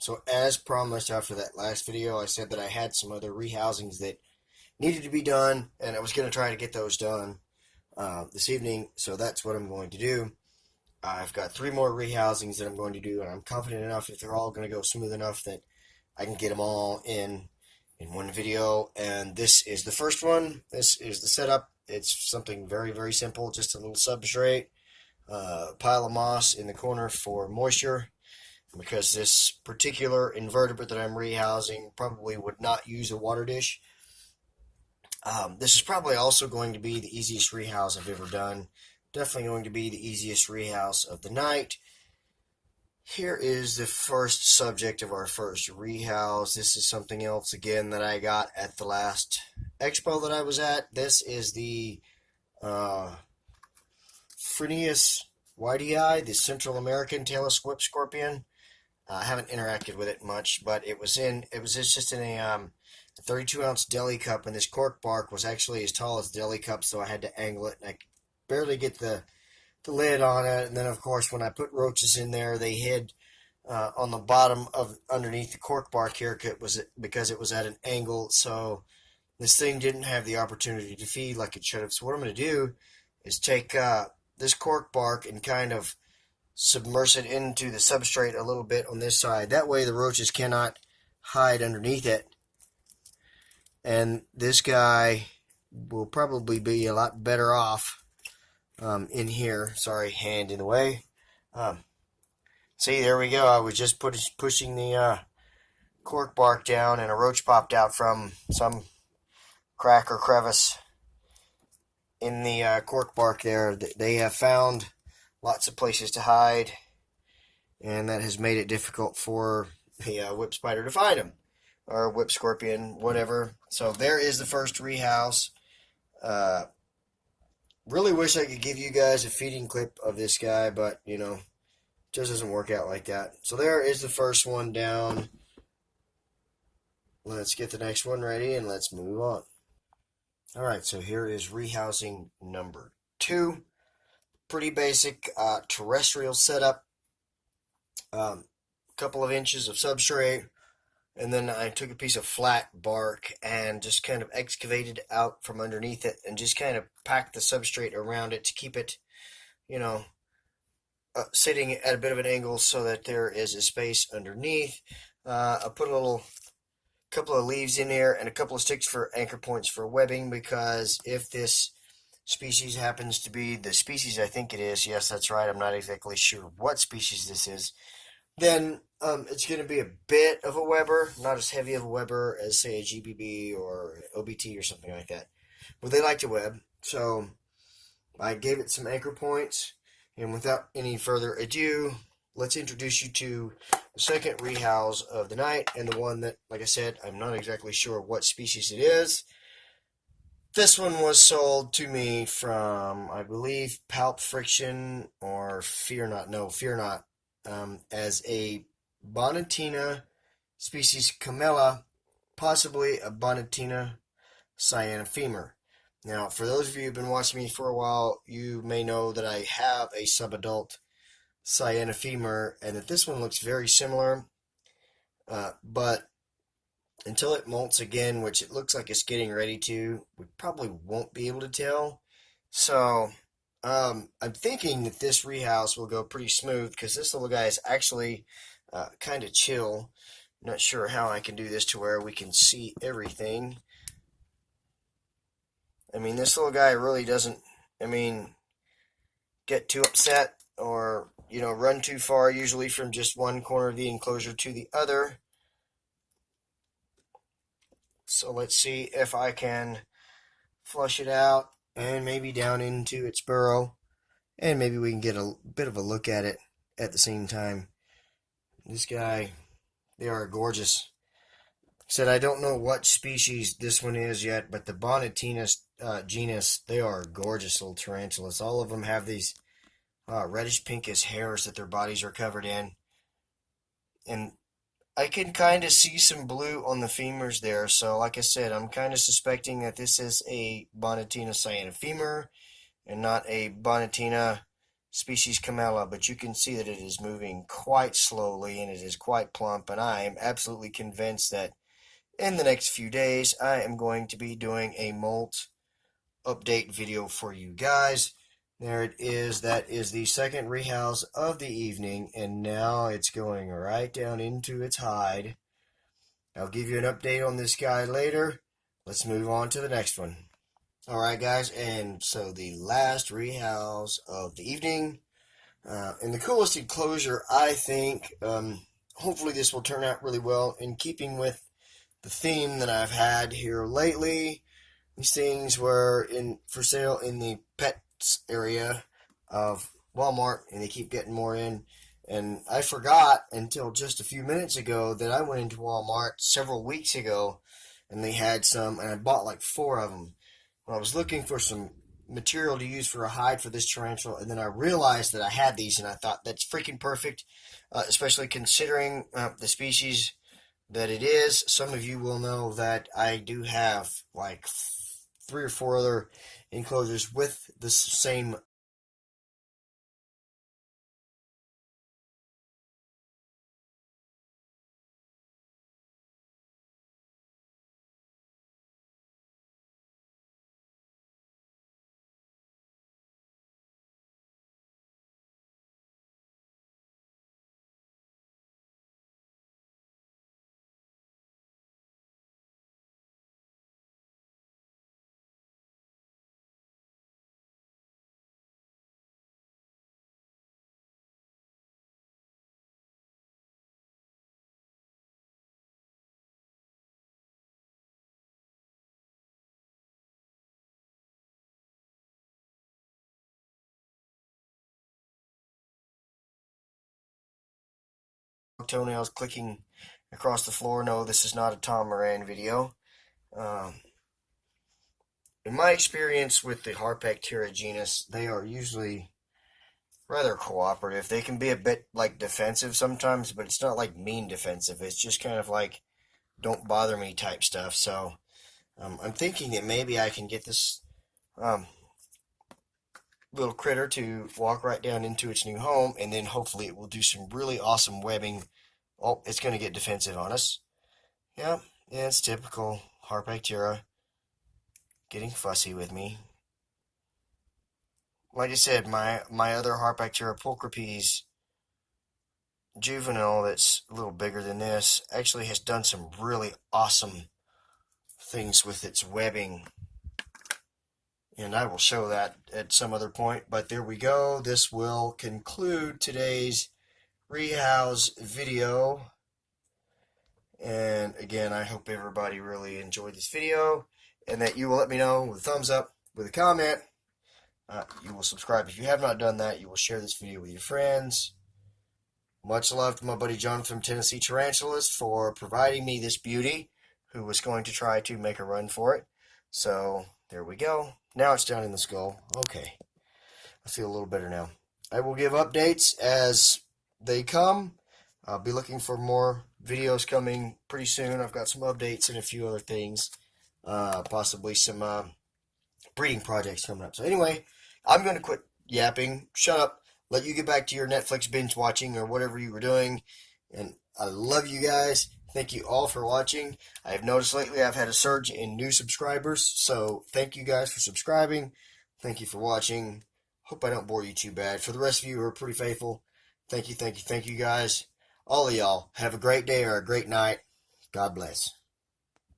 So as promised after that last video, I said that I had some other rehousings that needed to be done, and I was going to try to get those done this evening, so that's what I'm going to do. I've got 3 more rehousings that I'm going to do, and I'm confident enough that they're all going to go smooth enough that I can get them all in one video. And this is the first one. This is the setup. It's something very, very simple, just a little substrate, pile of moss in the corner for moisture, because this particular invertebrate that I'm rehousing probably would not use a water dish. This is probably also going to be the easiest rehouse I've ever done. Definitely going to be the easiest rehouse of the night. Here is the first subject of our first rehouse. This is something else again that I got at the last expo that I was at. This is the Phryneus whitei, the Central American tailless whip scorpion. I haven't interacted with it much, but it was just in a 32-ounce deli cup, and this cork bark was actually as tall as the deli cup, so I had to angle it, and I could barely get the lid on it. And then, of course, when I put roaches in there, they hid on the bottom of underneath the cork bark here because it was at an angle, so this thing didn't have the opportunity to feed like it should have. So what I'm going to do is take this cork bark and kind of submerge it into the substrate a little bit on this side. That way the roaches cannot hide underneath it. And this guy will probably be a lot better off in here. Sorry, hand in the way. See, there we go. I was just pushing the cork bark down, and a roach popped out from some crack or crevice in the cork bark there. They have found lots of places to hide, and that has made it difficult for the whip spider to find them, or whip scorpion, whatever. So there is the first rehouse. Really wish I could give you guys a feeding clip of this guy, but just doesn't work out like that. So there is the first one down. Let's get the next one ready and let's move on. Alright, so here is rehousing number 2. Pretty basic terrestrial setup. Couple of inches of substrate, and then I took a piece of flat bark and just kind of excavated out from underneath it and just kind of packed the substrate around it to keep it, sitting at a bit of an angle so that there is a space underneath. I put a couple of leaves in there and a couple of sticks for anchor points for webbing, because if this species happens to be the species I think it is, yes, that's right, I'm not exactly sure what species this is, then it's going to be a bit of a webber, not as heavy of a webber as, say, a GBB or OBT or something like that. But they like to web, so I gave it some anchor points. And without any further ado, let's introduce you to the second rehouse of the night, and the one that, like I said, I'm not exactly sure what species it is. This one was sold to me from, I believe, Palp Friction or Fear Not, as a Bonatina species Camella, possibly a Bonatina cyanophymer. Now, for those of you who've been watching me for a while, you may know that I have a subadult cyanophymer, and that this one looks very similar, but until it molts again, which it looks like it's getting ready to, we probably won't be able to tell. So I'm thinking that this rehouse will go pretty smooth, because this little guy is actually kind of chill. Not sure how I can do this to where we can see everything. I mean, this little guy really doesn't, get too upset or, run too far, usually from just one corner of the enclosure to the other. So let's see if I can flush it out and maybe down into its burrow, and maybe we can get a bit of a look at it at the same time. This guy, they are gorgeous. Said I don't know what species this one is yet, but the Bonatina genus, they are gorgeous little tarantulas. All of them have these reddish pinkish hairs that their bodies are covered in, and I can kind of see some blue on the femurs there. So like I said, I'm kind of suspecting that this is a Bonatina cyanophymer and not a Bonatina species Camella, but you can see that it is moving quite slowly and it is quite plump, and I am absolutely convinced that in the next few days I am going to be doing a molt update video for you guys. There it is. That is the second rehouse of the evening, and now it's going right down into its hide. I'll give you an update on this guy later. Let's move on to the next one. Alright guys, and so the last rehouse of the evening, and the coolest enclosure, I think. Hopefully this will turn out really well in keeping with the theme that I've had here lately. These things were for sale in the pets area of Walmart, and they keep getting more in. And I forgot until just a few minutes ago that I went into Walmart several weeks ago, and they had some, and I bought like 4 of them. Well, I was looking for some material to use for a hide for this tarantula, and then I realized that I had these, and I thought that's freaking perfect, especially considering the species that it is. Some of you will know that I do have like 3 or 4 other enclosures with the same toenails clicking across the floor. No, this is not a Tom Moran video. Um, in my experience with the Harpactira genus, they are usually rather cooperative. They can be a bit like defensive sometimes, but it's not like mean defensive. It's just kind of like don't bother me type stuff. So I'm thinking that maybe I can get this um, little critter to walk right down into its new home, and then hopefully it will do some really awesome webbing. Oh, it's going to get defensive on us. Yeah, yeah, it's typical Harpactira getting fussy with me. Like I said, my other Harpactira pulchripes juvenile that's a little bigger than this actually has done some really awesome things with its webbing, and I will show that at some other point. But there we go. This will conclude today's rehouse video, and again, I hope everybody really enjoyed this video, and that you will let me know with a thumbs up, with a comment. You will subscribe if you have not done that. You will share this video with your friends. Much love to my buddy Jonathan from Tennessee Tarantulas for providing me this beauty, who was going to try to make a run for it. So there we go. Now it's down in the skull. Okay, I feel a little better now. I will give updates as they come. I'll be looking for more videos coming pretty soon. I've got some updates and a few other things, possibly some breeding projects coming up. So anyway, I'm going to quit yapping, shut up, let you get back to your Netflix binge watching or whatever you were doing. And I love you guys. Thank you all for watching. I have noticed lately I've had a surge in new subscribers, so thank you guys for subscribing. Thank you for watching. Hope I don't bore you too bad. For the rest of you who are pretty faithful, thank you guys. All of y'all, have a great day or a great night. God bless.